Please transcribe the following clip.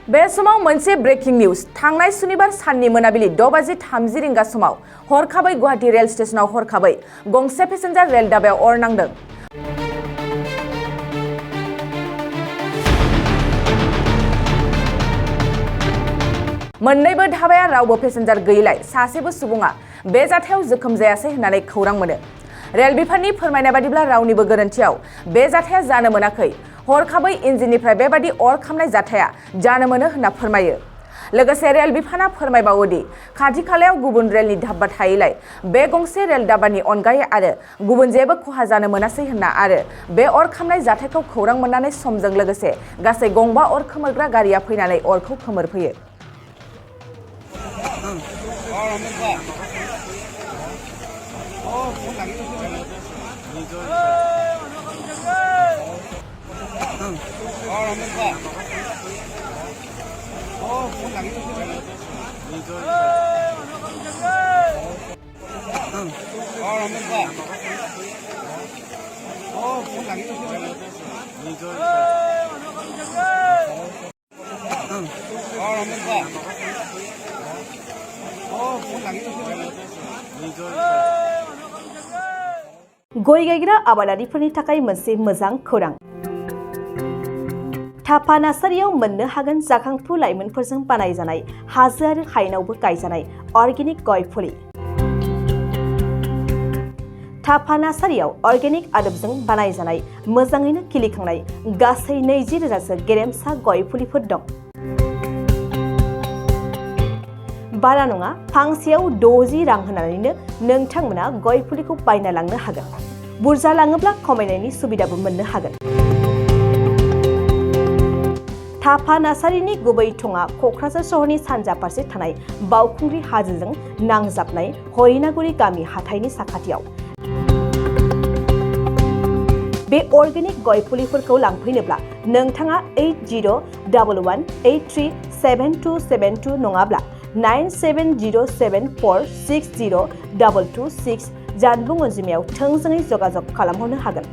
बे समाव मोनसे ब्रेकिं निउज थांनाय सुनिबार साननि मोनाबिलि 6:30 रिंगा समाव हरखाबै गुवाहाटी रेल स्टेशनाव हरखाबै गंसे पेसेन्जार रेल दाबायाव अर नांदों। मोन्नैबो धाबाया रावबो पेसेन्जार गैयैलाय सासेबो सुबुङा बे जाथायाव जोखोम जायासै होननानै खौरां मोनो। रेल बिफाननि फोरमायनाय बादिब्ला रावनिबो गोरोन्थियाव बे जाथाया जानो मोनाखै। हरखाबै इन्जिननिफ्राय बेबादि अर खामनाय जाथाया जानो मोनो होनना फोरमायो। लोगोसे रेल बिफाना फोरमायबावोदि खाथि खालायाव गुबुन रेलनि धाब्बा थायैलाय बे गंसे रेल दाब्बानि अनगायै आरो गुबुन जेबो खहा जानो मोनासै होनना आरो बे अर खामनाय जाथायखौ खौरां मोननानै समजों लोगोसे गासै गंबा अर खोमोरग्रा गारिया फैनानै अरखौ खोमोरफैयो। गय गायग्रा आबादारिफोरनि थाखाय मोनसे मोजां खौरां। थापा नार्सारियाव मोननो हागोन जाखांफु लाइमोनफोरजों बानायजानाय हाजो आरो हायेनावबो गायजानाय अर्गेनिक गय फुलि। थापा नार्सारियाव अर्गेनिक आदबजों बानायजानाय मोजाङैनो खिलिखांनाय गासै 20,000सो गेरेमसा गय फुलिफोर दं। बारा नङा, फांसेयाव 60 रां होनानैनो नोंथांमोना गय फुलिखौ बायना लांनो हागोन। बुरजा लाङोब्ला खमायनायनि सुबिदाबो मोननो हागोन। थापा नार्सारिनि गुबै थङा क'क्राझार सहरनि सानजा फारसे थानाय बावखुंग्रि हाजोजों नांजाबनाय हरिनागुरि गामि हाथाइनि साखाथियाव। बे अर्गेनिक गय फुलिफोरखौ लांफैनोब्ला नोंथाङा 8011837272 नङाब्ला 9707460226 जानबुं अनजिमायाव थोंजोङै जगाजग खालामहरनो हागोन।